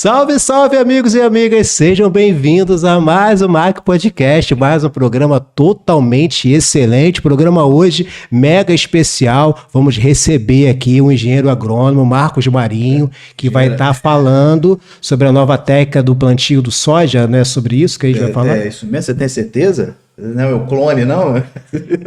Salve, salve, amigos e amigas! Sejam bem-vindos a mais um Mac Podcast, mais um programa totalmente excelente. Programa hoje mega especial. Vamos receber aqui o engenheiro agrônomo Marcos Marinho, que vai estar falando sobre a nova técnica do plantio do soja, né? Sobre isso que a gente vai falar. É isso mesmo? Você tem certeza? Não é o clone, não?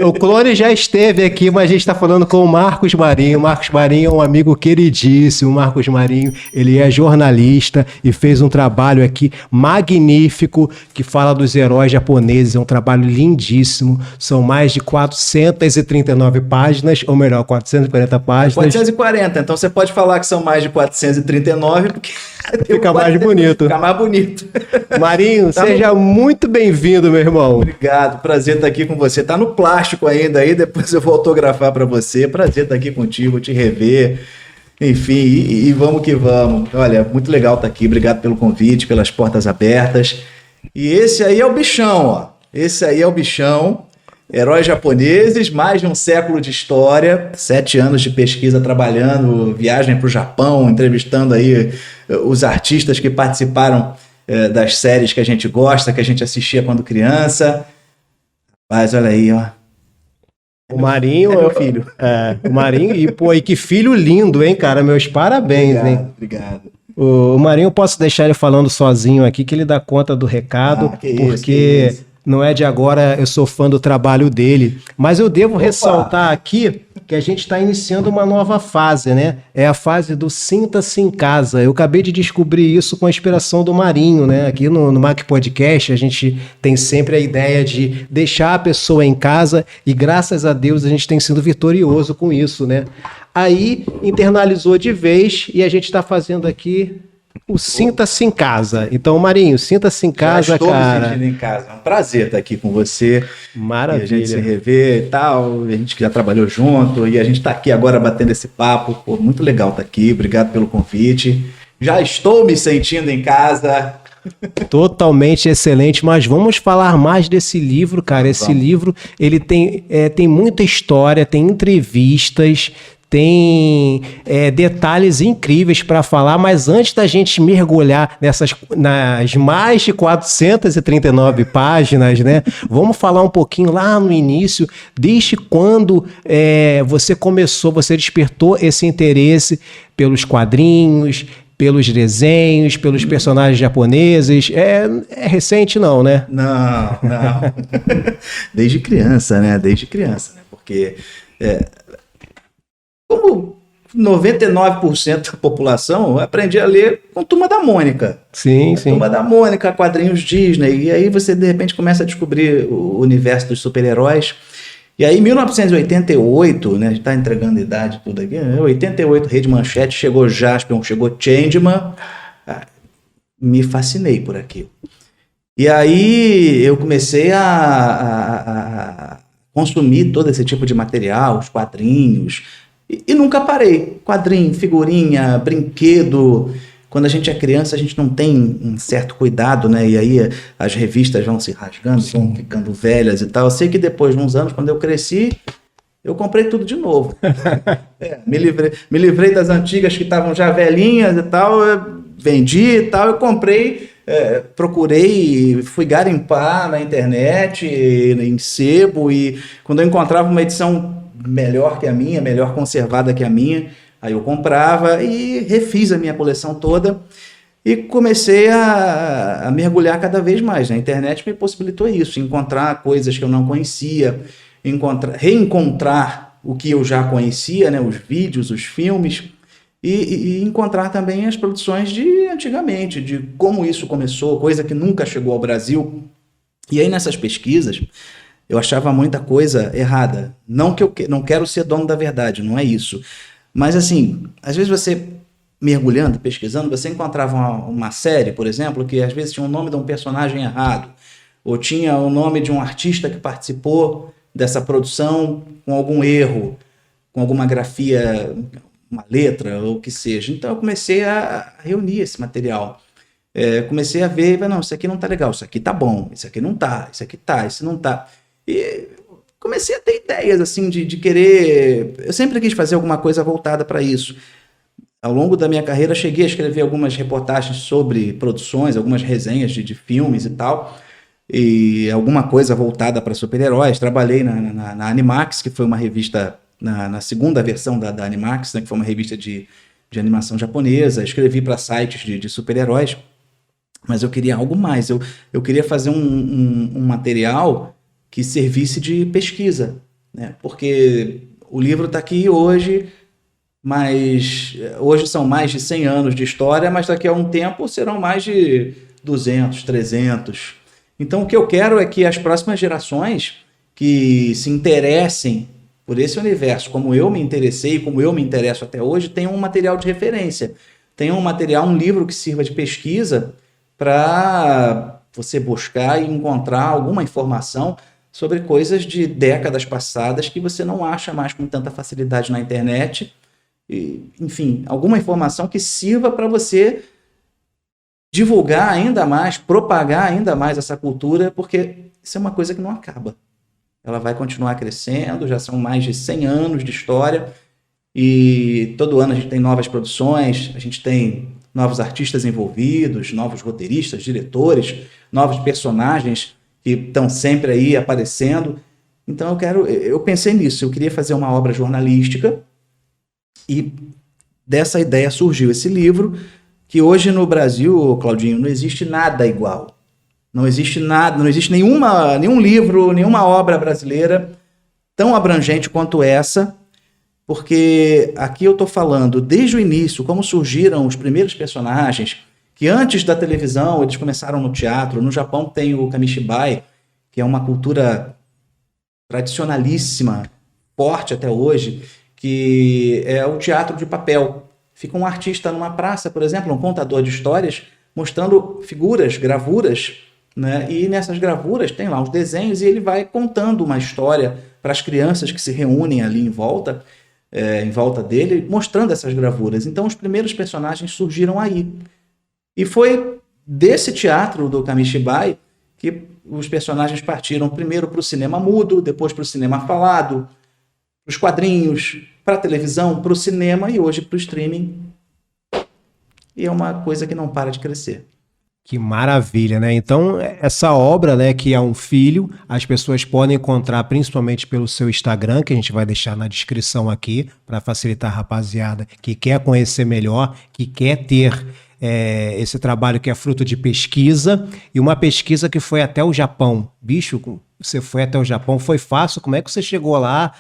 O clone já esteve aqui, mas a gente está falando com o Marcos Marinho. O Marcos Marinho é um amigo queridíssimo. O Marcos Marinho, ele é jornalista e fez um trabalho aqui magnífico que fala dos heróis japoneses. É um trabalho lindíssimo. São mais de 439 páginas, ou melhor, 440 páginas. 440, então você pode falar que são mais de 439, porque fica mais bonito. Fica mais bonito. Marinho, seja muito bem-vindo, meu irmão. Obrigado, prazer estar aqui com você. Tá no plástico ainda aí, depois eu vou autografar para você. Prazer estar aqui contigo, te rever. Enfim, e vamos que vamos. Olha, muito legal estar aqui. Obrigado pelo convite, pelas portas abertas. E esse aí é o bichão, ó. Esse aí é o bichão. Heróis japoneses, mais de um século de história, 7 anos de pesquisa trabalhando, viagem para o Japão, entrevistando aí os artistas que participaram das séries que a gente gosta, que a gente assistia quando criança. Mas olha aí, ó. O Marinho é meu filho. O Marinho, e que filho lindo, hein, cara? Meus parabéns, obrigado, hein? Obrigado. O Marinho, eu posso deixar ele falando sozinho aqui, que ele dá conta do recado, porque não é de agora, eu sou fã do trabalho dele. Mas eu devo ressaltar aqui que a gente está iniciando uma nova fase, né? É a fase do Sinta-se em Casa. Eu acabei de descobrir isso com a inspiração do Marinho, né? Aqui no Mac Podcast, a gente tem sempre a ideia de deixar a pessoa em casa e, graças a Deus, a gente tem sido vitorioso com isso, né? Aí, internalizou de vez e a gente está fazendo aqui o Sinta-se em Casa. Então, Marinho, sinta-se em casa, estou cara. me sentindo em casa. É um prazer estar aqui com você. Maravilha. E a gente se rever e tal. A gente que já trabalhou junto. E a gente está aqui agora batendo esse papo. Pô, muito legal estar aqui. Obrigado pelo convite. Já estou me sentindo em casa. Totalmente excelente, mas vamos falar mais desse livro, cara. Esse livro, ele tem muita história, tem entrevistas, tem detalhes incríveis para falar, mas antes da gente mergulhar nas mais de 439 páginas, né? Vamos falar um pouquinho lá no início, desde quando você despertou esse interesse pelos quadrinhos, pelos desenhos, pelos personagens japoneses. É recente não, né? Não. Desde criança, né? Porque como 99% da população, eu aprendi a ler com Turma da Mônica. Sim. Turma da Mônica, quadrinhos Disney. E aí você, de repente, começa a descobrir o universo dos super-heróis. E aí, em 1988, né, a gente está entregando idade tudo aqui, 88, Rede Manchete, chegou Jaspion, chegou Changeman, me fascinei por aquilo. E aí eu comecei a consumir todo esse tipo de material, os quadrinhos, e nunca parei. Quadrinho, figurinha, brinquedo. Quando a gente é criança, a gente não tem um certo cuidado, né? E aí as revistas vão se rasgando, vão ficando velhas e tal. Eu sei que depois de uns anos, quando eu cresci, eu comprei tudo de novo. Me livrei das antigas que estavam já velhinhas e tal, vendi e tal, eu comprei, procurei, fui garimpar na internet, em sebo, e quando eu encontrava uma edição melhor que a minha, melhor conservada que a minha, aí eu comprava e refiz a minha coleção toda e comecei a mergulhar cada vez mais. A internet me possibilitou isso, encontrar coisas que eu não conhecia, reencontrar o que eu já conhecia, né, os vídeos, os filmes, e encontrar também as produções de antigamente, de como isso começou, coisa que nunca chegou ao Brasil. E aí nessas pesquisas eu achava muita coisa errada. Não que eu não quero ser dono da verdade, não é isso. Mas assim, às vezes você mergulhando, pesquisando, você encontrava uma série, por exemplo, que às vezes tinha o nome de um personagem errado, ou tinha o nome de um artista que participou dessa produção com algum erro, com alguma grafia, uma letra, ou o que seja. Então eu comecei a reunir esse material. Comecei a ver, não, isso aqui não tá legal, isso aqui tá bom, isso aqui não tá, isso aqui tá, isso não tá. E comecei a ter ideias, assim, de querer... Eu sempre quis fazer alguma coisa voltada para isso. ao longo da minha carreira, cheguei a escrever algumas reportagens sobre produções, algumas resenhas de filmes e tal, e alguma coisa voltada para super-heróis. Trabalhei na Animax, que foi uma revista, na segunda versão da Animax, né, que foi uma revista de animação japonesa. Escrevi para sites de super-heróis, mas eu queria algo mais. Eu queria fazer um material que servisse de pesquisa, né? Porque o livro está aqui hoje, mas hoje são mais de 100 anos de história, mas daqui a um tempo serão mais de 200, 300. Então o que eu quero é que as próximas gerações que se interessem por esse universo, como eu me interessei, como eu me interesso até hoje, tenham um material de referência, tenham um material, um livro que sirva de pesquisa para você buscar e encontrar alguma informação sobre coisas de décadas passadas que você não acha mais com tanta facilidade na internet. E, enfim, alguma informação que sirva para você divulgar ainda mais, propagar ainda mais essa cultura, porque isso é uma coisa que não acaba. Ela vai continuar crescendo, já são mais de 100 anos de história, e todo ano a gente tem novas produções, a gente tem novos artistas envolvidos, novos roteiristas, diretores, novos personagens que estão sempre aí aparecendo. Então eu pensei nisso, eu queria fazer uma obra jornalística, e dessa ideia surgiu esse livro, que hoje no Brasil, Claudinho, não existe nada igual. Não existe nada, não existe nenhum livro, nenhuma obra brasileira tão abrangente quanto essa, porque aqui eu estou falando desde o início, como surgiram os primeiros personagens, que antes da televisão eles começaram no teatro. No Japão tem o Kamishibai, que é uma cultura tradicionalíssima, forte até hoje, que é o teatro de papel. Fica um artista numa praça, por exemplo, um contador de histórias, mostrando figuras, gravuras, né? E nessas gravuras tem lá os desenhos e ele vai contando uma história para as crianças que se reúnem ali em volta dele, mostrando essas gravuras. Então os primeiros personagens surgiram aí. E foi desse teatro do Kamishibai que os personagens partiram primeiro para o cinema mudo, depois para o cinema falado, para os quadrinhos, para a televisão, para o cinema e hoje para o streaming. E é uma coisa que não para de crescer. Que maravilha, né? Então, essa obra, né, que é um filho, as pessoas podem encontrar principalmente pelo seu Instagram, que a gente vai deixar na descrição aqui, para facilitar a rapaziada que quer conhecer melhor, que quer ter esse trabalho que é fruto de pesquisa, e uma pesquisa que foi até o Japão. Bicho, você foi até o Japão, foi fácil? Como é que você chegou lá?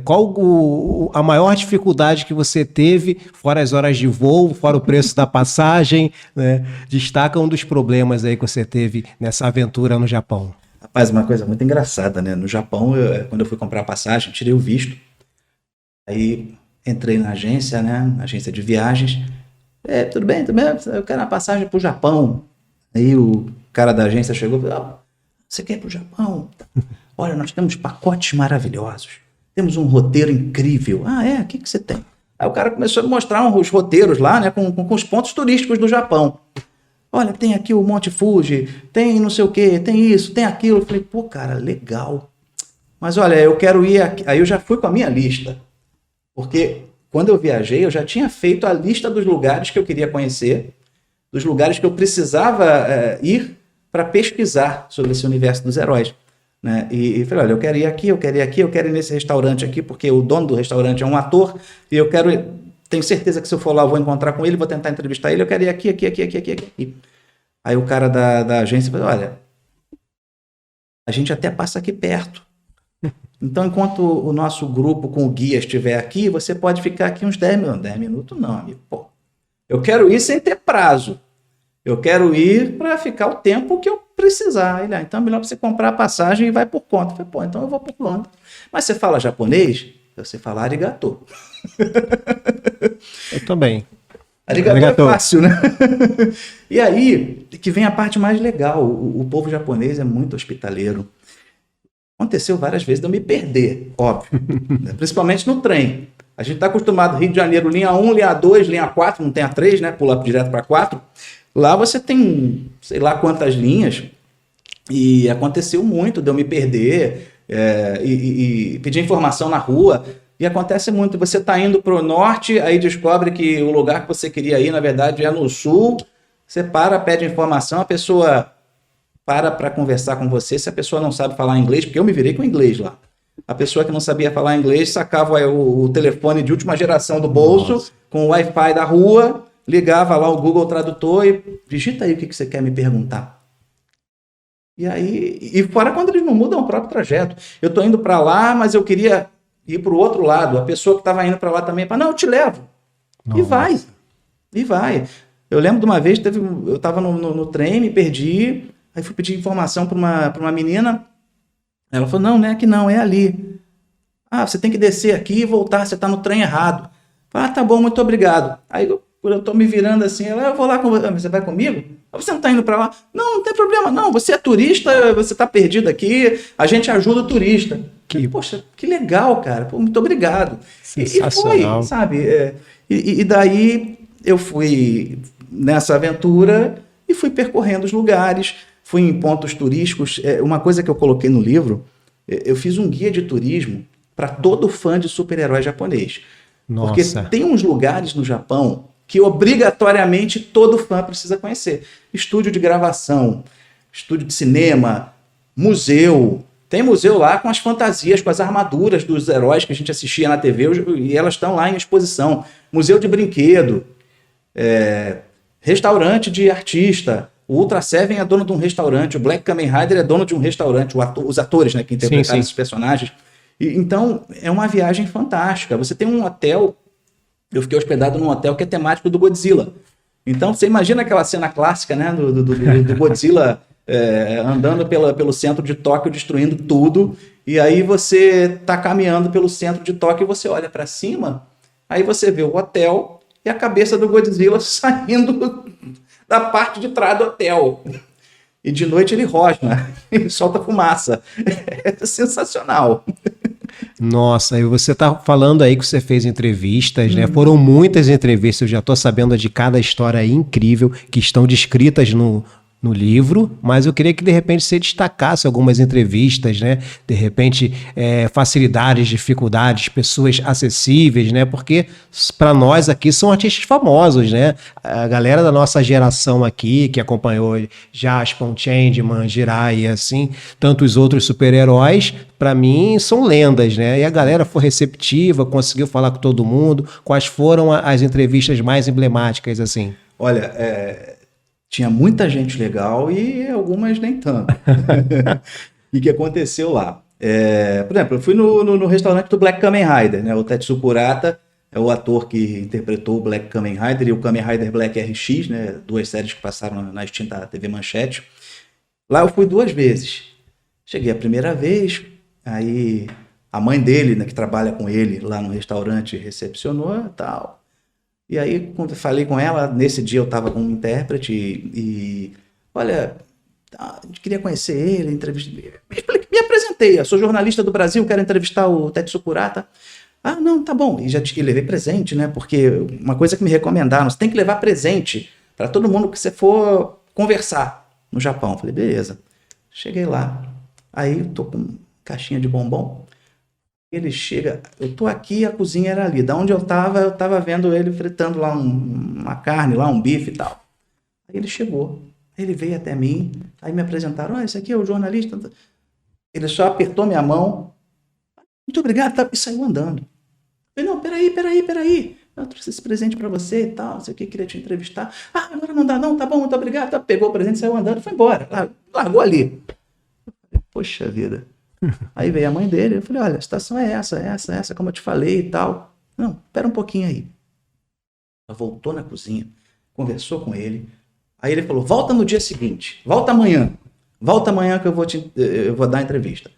Qual a maior dificuldade que você teve, fora as horas de voo, fora o preço da passagem, né? Destaca um dos problemas aí que você teve nessa aventura no Japão. Rapaz, uma coisa muito engraçada, né? No Japão, quando eu fui comprar a passagem, tirei o visto, aí entrei na agência, né? Agência de viagens. Tudo bem, eu quero uma passagem para o Japão. Aí o cara da agência chegou e falou: você quer ir para o Japão? Olha, nós temos pacotes maravilhosos. Temos um roteiro incrível. O que você tem? Aí o cara começou a mostrar os roteiros lá, né, com os pontos turísticos do Japão. Olha, tem aqui o Monte Fuji, tem não sei o quê, tem isso, tem aquilo. Eu falei, pô, cara, legal. Mas olha, eu quero ir aqui. Aí eu já fui com a minha lista. Porque quando eu viajei, eu já tinha feito a lista dos lugares que eu queria conhecer, dos lugares que eu precisava ir para pesquisar sobre esse universo dos heróis. Né? E falei, olha, eu quero ir aqui, eu quero ir aqui, eu quero ir nesse restaurante aqui, porque o dono do restaurante é um ator, e eu quero ir, tenho certeza que se eu for lá eu vou encontrar com ele, vou tentar entrevistar ele, eu quero ir aqui, aqui, aqui, aqui, aqui, aqui. Aí o cara da agência falou, olha, a gente até passa aqui perto. Então, enquanto o nosso grupo com o guia estiver aqui, você pode ficar aqui uns 10 minutos. 10 minutos não, amigo. Pô, eu quero ir sem ter prazo. Eu quero ir para ficar o tempo que eu precisar. Ele, então é melhor você comprar a passagem e vai por conta. Eu falei, pô, então eu vou por conta. Mas você fala japonês? Você fala arigato. Eu também. Arigato é fácil, né? E aí que vem a parte mais legal. O povo japonês é muito hospitaleiro. Aconteceu várias vezes de eu me perder, óbvio. Principalmente no trem. A gente está acostumado, Rio de Janeiro, linha 1, linha 2, linha 4, não tem a 3, né? Pular direto para 4. Lá você tem, sei lá quantas linhas. E aconteceu muito de eu me perder e pedir informação na rua. E acontece muito, você está indo para o norte, aí descobre que o lugar que você queria ir, na verdade, é no sul, você pede informação, a pessoa para conversar com você, se a pessoa não sabe falar inglês, porque eu me virei com inglês lá. A pessoa que não sabia falar inglês sacava o telefone de última geração do bolso, com o Wi-Fi da rua, ligava lá o Google Tradutor e digita aí o que você quer me perguntar. E aí, e fora quando eles não mudam o próprio trajeto. Eu estou indo para lá, mas eu queria ir para o outro lado. A pessoa que estava indo para lá também fala, não, eu te levo. Nossa. E vai. Eu lembro de uma vez, eu estava no trem, me perdi, aí fui pedir informação para uma menina. Ela falou, não é aqui não, é ali. Ah, você tem que descer aqui e voltar, você está no trem errado. Ah, tá bom, muito obrigado. Aí eu estou me virando assim, eu vou lá com você. Você vai comigo? Você não está indo para lá? Não tem problema, não. Você é turista, você está perdido aqui, a gente ajuda o turista. Poxa, que legal, cara. Pô, muito obrigado. Sensacional. E foi, sabe? E daí eu fui nessa aventura e fui percorrendo os lugares, fui em pontos turísticos. Uma coisa que eu coloquei no livro, eu fiz um guia de turismo para todo fã de super-herói japonês. Nossa. Porque tem uns lugares no Japão que obrigatoriamente todo fã precisa conhecer. Estúdio de gravação, estúdio de cinema, museu. Tem museu lá com as fantasias, com as armaduras dos heróis que a gente assistia na TV e elas estão lá em exposição. Museu de brinquedo, restaurante de artista. O Ultra Seven é dono de um restaurante, o Black Kamen Rider é dono de um restaurante, os atores, né, que interpretaram esses personagens. Então, é uma viagem fantástica. Você tem um hotel, eu fiquei hospedado num hotel que é temático do Godzilla. Então, você imagina aquela cena clássica, né, do Godzilla andando pelo centro de Tóquio, destruindo tudo, e aí você está caminhando pelo centro de Tóquio e você olha para cima, aí você vê o hotel e a cabeça do Godzilla saindo da parte de trás do hotel. E de noite ele rosna, ele solta fumaça. É sensacional. Nossa, e você tá falando aí que você fez entrevistas, né? Foram muitas entrevistas, eu já tô sabendo de cada história incrível que estão descritas no livro, mas eu queria que de repente você destacasse algumas entrevistas, né? De repente, facilidades, dificuldades, pessoas acessíveis, né? Porque para nós aqui são artistas famosos, né? A galera da nossa geração aqui, que acompanhou Jaspion, Changeman, Jirai e assim, tantos outros super-heróis, para mim são lendas, né? E a galera foi receptiva, conseguiu falar com todo mundo. Quais foram as entrevistas mais emblemáticas, assim? Olha, tinha muita gente legal e algumas nem tanto. E o que aconteceu lá? Por exemplo, eu fui no restaurante do Black Kamen Rider, né? O Tetsu Kurata é o ator que interpretou o Black Kamen Rider e o Kamen Rider Black RX, né? 2 séries que passaram na extinta TV Manchete. Lá eu fui 2 vezes. Cheguei a primeira vez, aí a mãe dele, né, que trabalha com ele lá no restaurante, recepcionou e tal. E aí, quando eu falei com ela, nesse dia eu estava com um intérprete e olha, a gente queria conhecer ele, me apresentei, eu sou jornalista do Brasil, quero entrevistar o Tetsu Kurata. Ah, não, tá bom. E já levei presente, né? Porque uma coisa que me recomendaram, você tem que levar presente para todo mundo que você for conversar no Japão. Falei, beleza. Cheguei lá, aí eu tô com caixinha de bombom. Ele chega, eu tô aqui, a cozinha era ali. Da onde eu tava vendo ele fritando lá uma carne, lá um bife e tal. Aí ele chegou, ele veio até mim, aí me apresentaram, esse aqui é o jornalista. Ele só apertou minha mão, muito obrigado, tá? E saiu andando. Eu falei, não, peraí. Eu trouxe esse presente pra você e tal, não sei o que, queria te entrevistar. Ah, agora não dá não, tá bom, muito obrigado. Tá, pegou o presente, saiu andando e foi embora. Largou ali. Poxa vida. Aí veio a mãe dele, eu falei, olha, a situação é essa, como eu te falei e tal. Não, espera um pouquinho aí. Ela voltou na cozinha, conversou com ele, aí ele falou, volta no dia seguinte, volta amanhã que eu vou dar a entrevista. Eu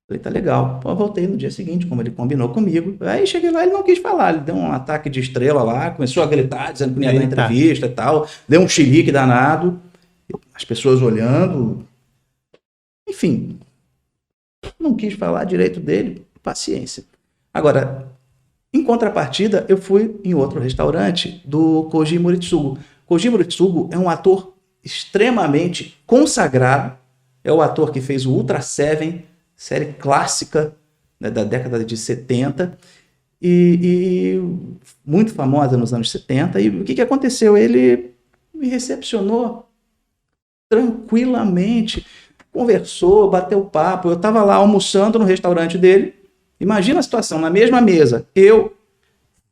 falei, tá legal. Eu voltei no dia seguinte, como ele combinou comigo, aí cheguei lá, ele não quis falar, ele deu um ataque de estrela lá, começou a gritar, dizendo que não ia dar entrevista e tal, deu um chilique danado, as pessoas olhando, enfim... Não quis falar direito dele, paciência. Agora, em contrapartida, eu fui em outro restaurante do Koji Moritsugu. Koji Moritsugu é um ator extremamente consagrado, é o ator que fez o Ultra Seven, série clássica, né, da década de 70, e muito famosa nos anos 70. E o que aconteceu? Ele me recepcionou tranquilamente, conversou, bateu papo. Eu estava lá almoçando no restaurante dele. Imagina a situação, na mesma mesa, eu,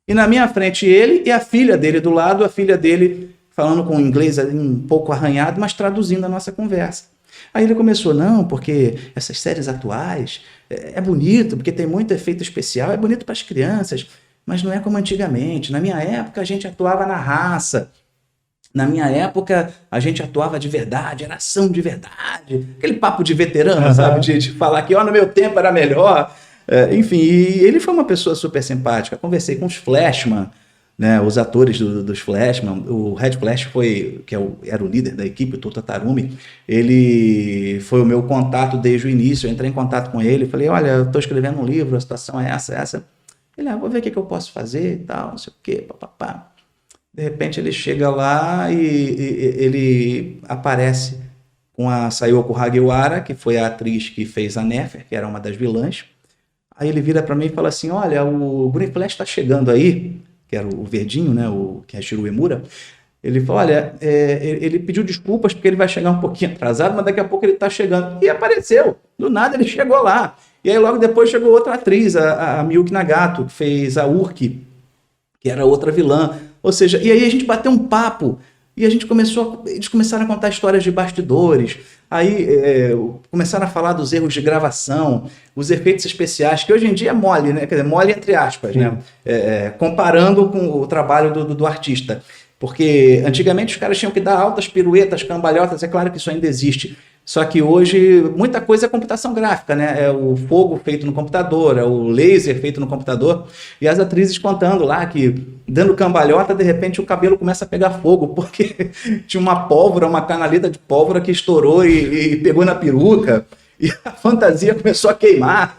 e na minha frente ele e a filha dele do lado, a filha dele falando com inglês um pouco arranhado, mas traduzindo a nossa conversa. Aí ele começou, não, porque essas séries atuais é bonito, porque tem muito efeito especial, é bonito para as crianças, mas não é como antigamente. Na minha época a gente atuava na raça, na minha época a gente atuava de verdade, era ação de verdade, aquele papo de veterano, sabe, de falar que no meu tempo era melhor. Enfim, e ele foi uma pessoa super simpática. Conversei com os Flashman, né, os atores dos Flashman. O Red Flash era o líder da equipe, o Tuta Tarumi. Ele foi o meu contato desde o início. Eu entrei em contato com ele, falei, olha, eu estou escrevendo um livro, a situação é essa. Ele, vou ver o que eu posso fazer e tal, não sei o quê, papapá. De repente ele chega lá e ele aparece com a Sayoko Hagiwara, que foi a atriz que fez a Nefer, que era uma das vilãs. Aí ele vira para mim e fala assim, olha, o Green Flash está chegando aí, que era o verdinho, né, o Kenshiro Uemura. Ele falou, olha, ele pediu desculpas porque ele vai chegar um pouquinho atrasado, mas daqui a pouco ele está chegando. E apareceu, do nada ele chegou lá. E aí logo depois chegou outra atriz, a Miyuki Nagato, que fez a Urki, que era outra vilã. Ou seja, e aí a gente bateu um papo e eles começaram a contar histórias de bastidores. Aí começaram a falar dos erros de gravação, os efeitos especiais, que hoje em dia é mole, né? Quer dizer, mole entre aspas, né? Comparando com o trabalho do artista. Porque antigamente os caras tinham que dar altas piruetas, cambalhotas, é claro que isso ainda existe. Só que hoje muita coisa é computação gráfica, né? É o fogo feito no computador, é o laser feito no computador. E as atrizes contando lá que, dando cambalhota, de repente o cabelo começa a pegar fogo, porque tinha uma pólvora, uma canaleta de pólvora que estourou e pegou na peruca. E a fantasia começou a queimar.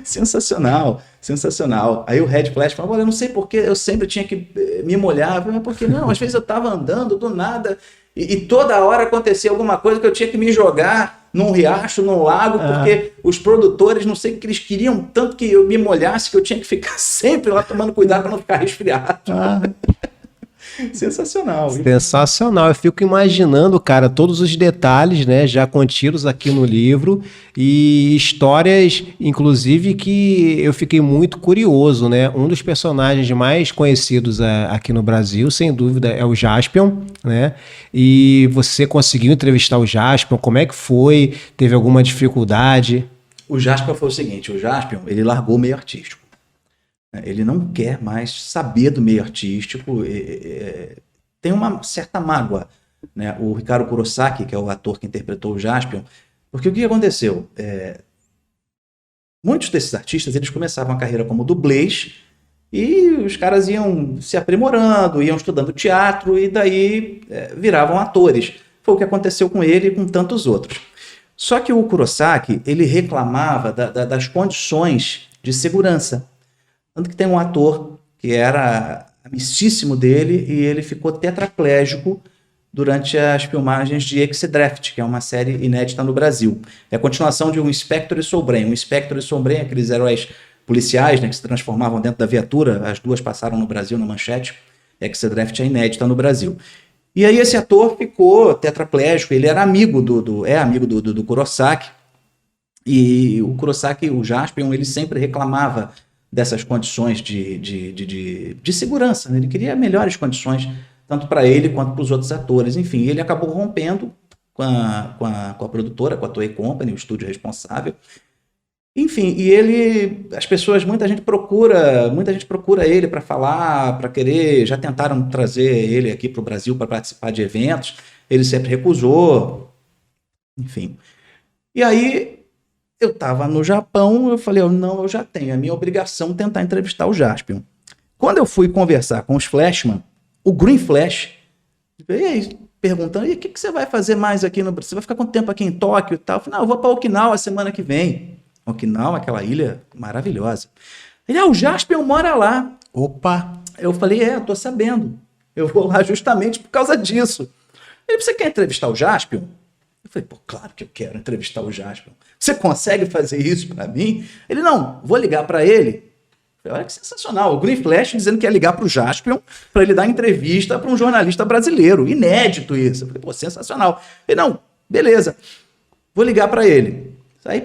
Sensacional, sensacional. Aí o Red Flash falou, olha, eu não sei porque eu sempre tinha que me molhar. Eu falei, mas por que não? Às vezes eu estava andando do nada e toda hora acontecia alguma coisa que eu tinha que me jogar num riacho, num lago, porque os produtores, não sei o que eles queriam tanto que eu me molhasse, que eu tinha que ficar sempre lá tomando cuidado para não ficar resfriado. Sensacional. Sensacional. Eu fico imaginando, cara, todos os detalhes, né, já contidos aqui no livro e histórias, inclusive, que eu fiquei muito curioso, né? Um dos personagens mais conhecidos aqui no Brasil, sem dúvida, é o Jaspion, né? E você conseguiu entrevistar o Jaspion? Como é que foi? Teve alguma dificuldade? O Jaspion foi o seguinte, o Jaspion, ele largou o meio artístico. Ele não quer mais saber do meio artístico, tem uma certa mágoa, né? O Ricardo Kurosaki, que é o ator que interpretou o Jaspion, porque o que aconteceu? Muitos desses artistas, eles começavam a carreira como dublês e os caras iam se aprimorando, iam estudando teatro e daí viravam atores. Foi o que aconteceu com ele e com tantos outros. Só que o Kurosaki, ele reclamava das condições de segurança. Tanto que tem um ator que era amicíssimo dele e ele ficou tetraplégico durante as filmagens de Exedraft, que é uma série inédita no Brasil. É a continuação de um Inspector e Soul-Brain. Um Inspector e Soul-Brain, aqueles heróis policiais, né, que se transformavam dentro da viatura, as duas passaram no Brasil na Manchete. Exedraft é inédita no Brasil. E aí esse ator ficou tetraplégico, ele era amigo do Kurosaki. E o Kurosaki, o Jaspion, ele sempre reclamava dessas condições de segurança, né? Ele queria melhores condições, tanto para ele quanto para os outros atores. Enfim, ele acabou rompendo com a produtora, com a Toei Company, o estúdio responsável. Enfim, e muita gente procura ele para falar, para querer, já tentaram trazer ele aqui para o Brasil para participar de eventos, ele sempre recusou, enfim. E aí eu estava no Japão, eu falei, eu já tenho, é minha obrigação tentar entrevistar o Jaspion. Quando eu fui conversar com os Flashman, o Green Flash, perguntando, e o que você vai fazer mais aqui no Brasil? Você vai ficar quanto tempo aqui em Tóquio e tal? Eu falei, eu vou para Okinawa a semana que vem. Okinawa, aquela ilha maravilhosa. Ele, o Jaspion mora lá. Opa! Eu falei, eu tô sabendo. Eu vou lá justamente por causa disso. Ele, você quer entrevistar o Jaspion? Eu falei, claro que eu quero entrevistar o Jaspion. Você consegue fazer isso para mim? Ele, não, vou ligar para ele Olha que sensacional. O Green Flash dizendo que ia ligar para o Jaspion para ele dar entrevista para um jornalista brasileiro. Inédito isso. Eu falei, pô, sensacional. Eu falei, não, beleza. Vou ligar para ele. Aí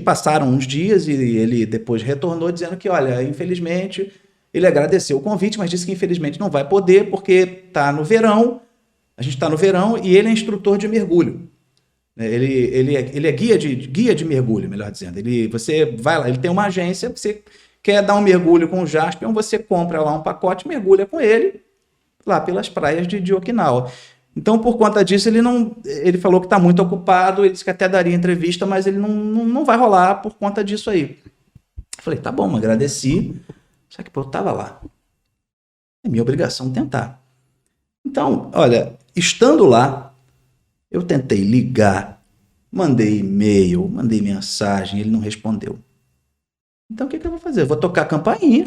passaram uns dias e ele depois retornou dizendo que, olha, infelizmente, ele agradeceu o convite, mas disse que infelizmente não vai poder porque está no verão, a gente está no verão e ele é instrutor de mergulho. Ele é guia de mergulho, melhor dizendo. Você vai lá, ele tem uma agência, você quer dar um mergulho com o Jaspion, você compra lá um pacote, mergulha com ele lá pelas praias de Okinawa. Então, por conta disso, ele falou que está muito ocupado, ele disse que até daria entrevista, mas ele não vai rolar por conta disso aí. Eu falei, tá bom, agradeci, só que eu estava lá. É minha obrigação tentar. Então, olha, estando lá, eu tentei ligar, mandei e-mail, mandei mensagem, ele não respondeu. Então, o que eu vou fazer? Eu vou tocar a campainha.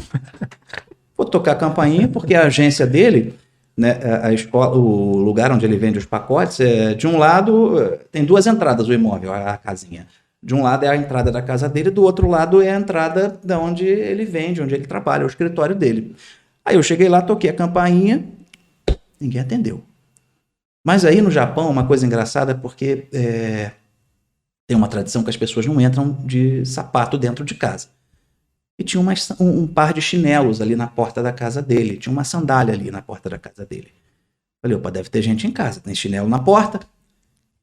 Vou tocar a campainha, porque a agência dele... Né, a escola, o lugar onde ele vende os pacotes, de um lado tem duas entradas o imóvel, a casinha. De um lado é a entrada da casa dele, do outro lado é a entrada de onde ele vende, onde ele trabalha, o escritório dele. Aí eu cheguei lá, toquei a campainha, ninguém atendeu. Mas aí no Japão, uma coisa engraçada é porque tem uma tradição que as pessoas não entram de sapato dentro de casa. E tinha um par de chinelos ali na porta da casa dele. Tinha uma sandália ali na porta da casa dele. Falei, opa, deve ter gente em casa. Tem chinelo na porta.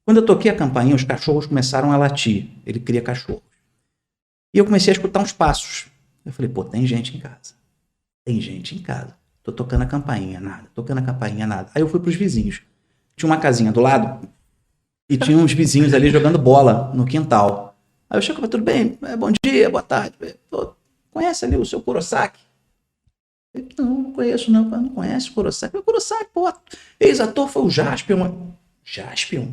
Quando eu toquei a campainha, os cachorros começaram a latir. Ele cria cachorros. E eu comecei a escutar uns passos. Eu falei, pô, tem gente em casa. Tem gente em casa. Tô tocando a campainha, nada. Tocando a campainha, nada. Aí eu fui pros vizinhos. Tinha uma casinha do lado e tinha uns vizinhos ali jogando bola no quintal. Aí eu chego, tudo bem? Bom dia, boa tarde. Conhece ali o seu Kurosaki? Não conheço não. Não conhece o Kurosaki? O Kurosaki, pô, ex-ator foi o Jaspion. Jaspion?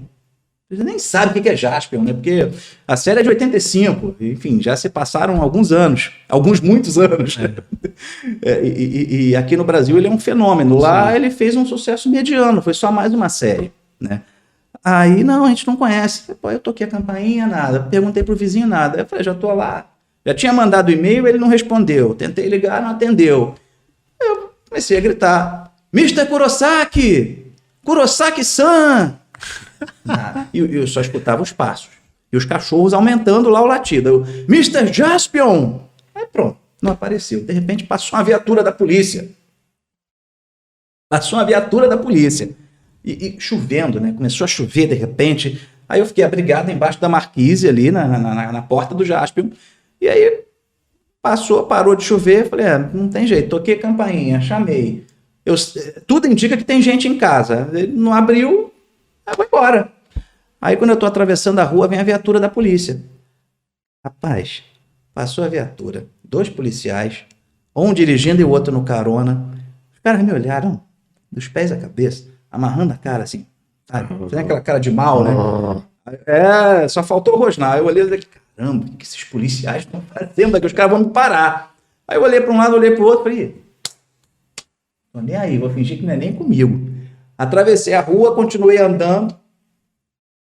Você nem sabe o que é Jaspion, né? Porque a série é de 85. Enfim, já se passaram alguns anos. Muitos anos. E aqui no Brasil ele é um fenômeno. Lá Sim. Ele fez um sucesso mediano. Foi só mais uma série, né? Aí, não, a gente não conhece. Pô, eu toquei a campainha, nada. Perguntei pro vizinho, nada. Eu falei, já tô lá. Já tinha mandado e-mail, ele não respondeu. Tentei ligar, não atendeu. Eu comecei a gritar, Mr. Kurosaki! Kurosaki-san! E eu só escutava os passos. E os cachorros aumentando lá o latido. Eu, Mr. Jaspion! Aí pronto, não apareceu. De repente passou uma viatura da polícia. E chovendo, né? Começou a chover de repente. Aí eu fiquei abrigado embaixo da marquise ali, na porta do Jaspion. E aí parou de chover, falei, não tem jeito, toquei a campainha, chamei. Tudo indica que tem gente em casa. Ele não abriu, eu vou embora. Aí quando eu tô atravessando a rua, vem a viatura da polícia. Rapaz, passou a viatura, 2 policiais, um dirigindo e o outro no carona. Os caras me olharam dos pés à cabeça, amarrando a cara assim, sabe? Fazendo aquela cara de mal, né? Só faltou rosnar. Eu olhei e falei, caramba, o que esses policiais estão fazendo aqui? Os caras vão me parar. Aí eu olhei para um lado, olhei para o outro, falei, tô nem aí, vou fingir que não é nem comigo. Atravessei a rua, continuei andando,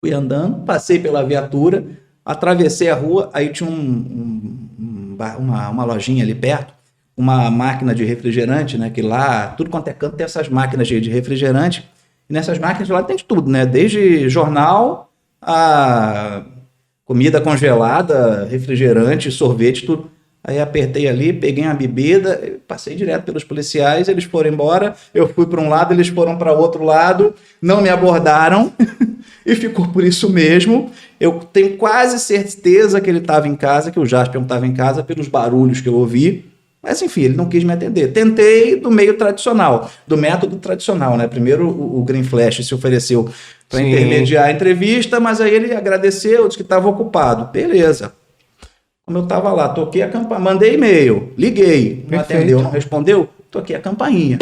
fui andando, passei pela viatura, atravessei a rua, aí tinha uma lojinha ali perto, uma máquina de refrigerante, né, que lá, tudo quanto é canto tem essas máquinas de refrigerante, e nessas máquinas lá tem de tudo, né, desde jornal a comida congelada, refrigerante, sorvete, tudo. Aí apertei ali, peguei uma bebida, passei direto pelos policiais, eles foram embora, eu fui para um lado, eles foram para outro lado, não me abordaram e ficou por isso mesmo. Eu tenho quase certeza que ele estava em casa, que o Jaspion estava em casa pelos barulhos que eu ouvi, mas enfim, ele não quis me atender. Tentei do meio tradicional, do método tradicional, né? Primeiro o Green Flash se ofereceu para intermediar a entrevista, mas aí ele agradeceu, disse que estava ocupado. Beleza. Como eu estava lá, toquei a campainha, mandei e-mail, liguei, não atendeu, não respondeu, toquei a campainha.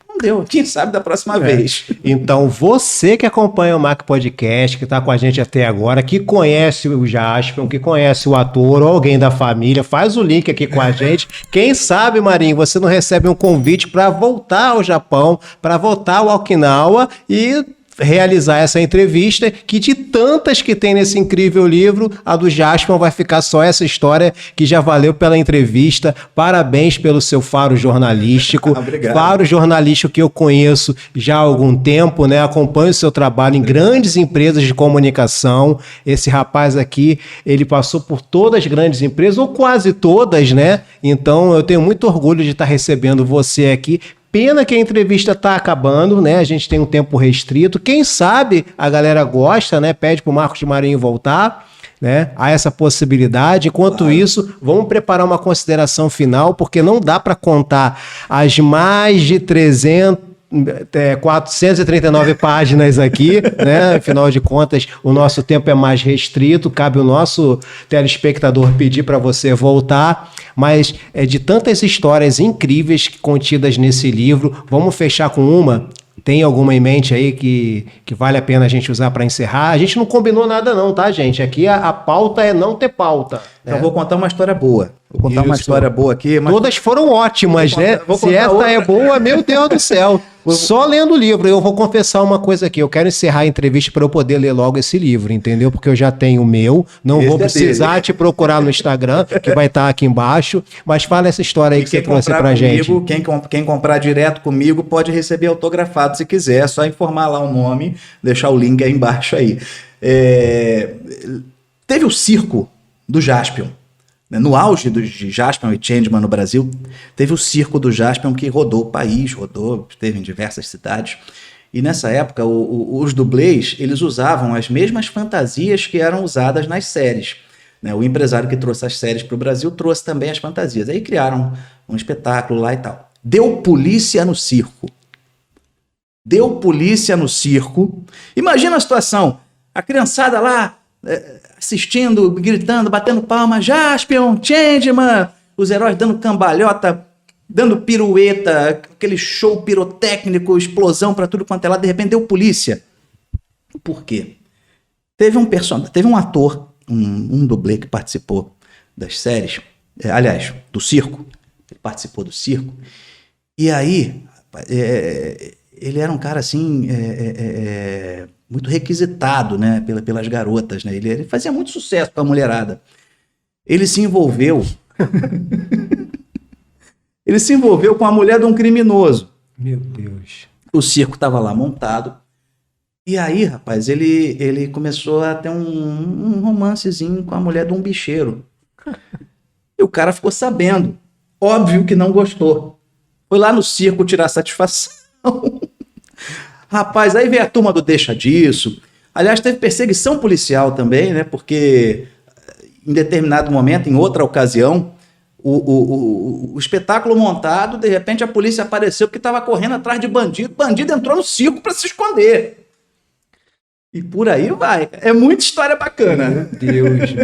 Não deu, quem sabe da próxima vez. Então, você que acompanha o Mac Podcast, que está com a gente até agora, que conhece o Jaspion, que conhece o ator ou alguém da família, faz o link aqui com a gente. Quem sabe, Marinho, você não recebe um convite para voltar ao Japão, para voltar ao Okinawa e realizar essa entrevista, que de tantas que tem nesse incrível livro, a do Jaspion vai ficar só essa história que já valeu pela entrevista. Parabéns pelo seu faro jornalístico. Obrigado. Faro jornalístico que eu conheço já há algum tempo, né? Acompanho o seu trabalho em grandes empresas de comunicação. Esse rapaz aqui, ele passou por todas as grandes empresas, ou quase todas, né? Então, eu tenho muito orgulho de estar recebendo você aqui. Pena que a entrevista está acabando, né? A gente tem um tempo restrito. Quem sabe a galera gosta, né? Pede para o Marcos de Marinho voltar, né? Há essa possibilidade. Enquanto isso, vamos preparar uma consideração final, porque não dá para contar as mais de 439 páginas aqui, né? Afinal de contas, o nosso tempo é mais restrito, cabe o nosso telespectador pedir para você voltar, mas é de tantas histórias incríveis contidas nesse livro. Vamos fechar com uma. Tem alguma em mente aí que vale a pena a gente usar para encerrar? A gente não combinou nada não, tá, gente? Aqui a pauta é não ter pauta. Então vou contar uma história boa. Vou contar uma história boa aqui. Mas... Todas foram ótimas, né? Se esta outra. é boa, meu Deus do céu. Só lendo o livro. Eu vou confessar uma coisa aqui. Eu quero encerrar a entrevista para eu poder ler logo esse livro, entendeu? Porque eu já tenho o meu. Não vou precisar te procurar no Instagram, que vai estar aqui embaixo. Mas fala essa história aí que você trouxe pra gente. Quem comprar direto comigo pode receber autografado se quiser. É só informar lá o nome, deixar o link aí embaixo aí. Teve o circo do Jaspion. No auge de Jaspion e Changeman no Brasil, teve o circo do Jaspion que rodou o país, esteve em diversas cidades. E nessa época, os dublês, eles usavam as mesmas fantasias que eram usadas nas séries. O empresário que trouxe as séries para o Brasil trouxe também as fantasias. Aí criaram um espetáculo lá e tal. Deu polícia no circo. Deu polícia no circo. Imagina a situação, a criançada lá... assistindo, gritando, batendo palma, Jaspion, Changeman, os heróis dando cambalhota, dando pirueta, aquele show pirotécnico, explosão pra tudo quanto é lá, de repente deu polícia. Por quê? Teve um ator, um dublê que participou das séries, aliás, do circo, ele participou do circo, e aí ele era um cara assim... muito requisitado, né, pelas garotas, né? Ele fazia muito sucesso com a mulherada. Ele se envolveu com a mulher de um criminoso. Meu Deus. O circo estava lá montado. E aí, rapaz, ele começou a ter um romancezinho com a mulher de um bicheiro. E o cara ficou sabendo. Óbvio que não gostou. Foi lá no circo tirar satisfação. Rapaz, aí veio a turma do deixa disso. Aliás, teve perseguição policial também, né? Porque em determinado momento, em outra ocasião, o espetáculo montado, de repente a polícia apareceu porque estava correndo atrás de bandido. Bandido entrou no circo para se esconder. E por aí vai. É muita história bacana.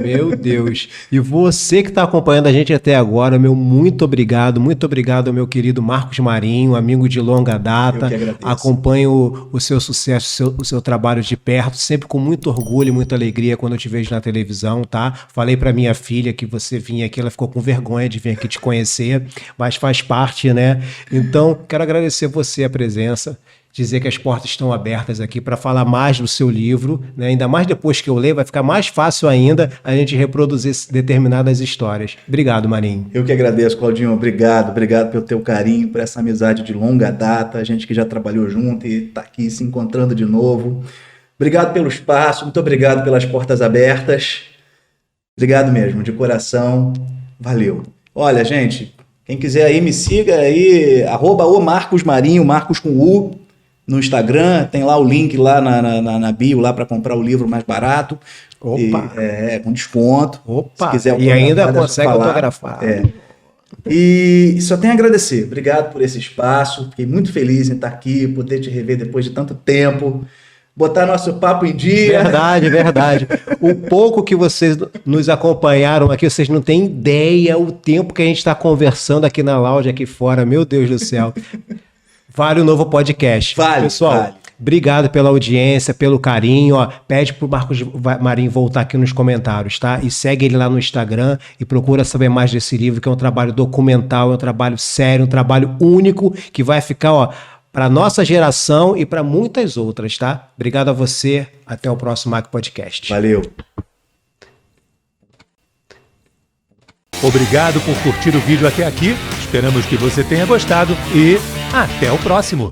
Meu Deus. E você que está acompanhando a gente até agora, muito obrigado, meu querido Marcos Marinho, amigo de longa data. Eu que agradeço. Acompanho o seu sucesso, o seu trabalho de perto, sempre com muito orgulho e muita alegria quando eu te vejo na televisão, tá? Falei para minha filha que você vinha aqui, ela ficou com vergonha de vir aqui te conhecer, mas faz parte, né? Então, quero agradecer você a presença. Dizer que as portas estão abertas aqui para falar mais do seu livro, né? Ainda mais depois que eu ler, vai ficar mais fácil ainda a gente reproduzir determinadas histórias. Obrigado, Marinho. Eu que agradeço, Claudinho. Obrigado pelo teu carinho, por essa amizade de longa data, a gente que já trabalhou junto e está aqui se encontrando de novo. Obrigado pelo espaço, muito obrigado pelas portas abertas. Obrigado mesmo, de coração. Valeu. Olha, gente, quem quiser aí, me siga aí, @o_marcosmarinho, Marcos com U, no Instagram, tem lá o link lá na bio lá para comprar o livro mais barato. Opa! Com desconto. Opa! Se quiser e ainda consegue autografar. E só tenho a agradecer. Obrigado por esse espaço. Fiquei muito feliz em estar aqui, poder te rever depois de tanto tempo. Botar nosso papo em dia. Verdade. O pouco que vocês nos acompanharam aqui, vocês não têm ideia o tempo que a gente está conversando aqui na lounge, aqui fora. Meu Deus do céu. Vale o novo podcast. Vale, pessoal. vale. Obrigado pela audiência, pelo carinho. Pede pro Marcos Marinho voltar aqui nos comentários, tá? E segue ele lá no Instagram e procura saber mais desse livro, que é um trabalho documental, é um trabalho sério, um trabalho único, que vai ficar, para nossa geração e para muitas outras, tá? Obrigado a você. Até o próximo Mac Podcast. Valeu. Obrigado por curtir o vídeo até aqui. Esperamos que você tenha gostado e até o próximo.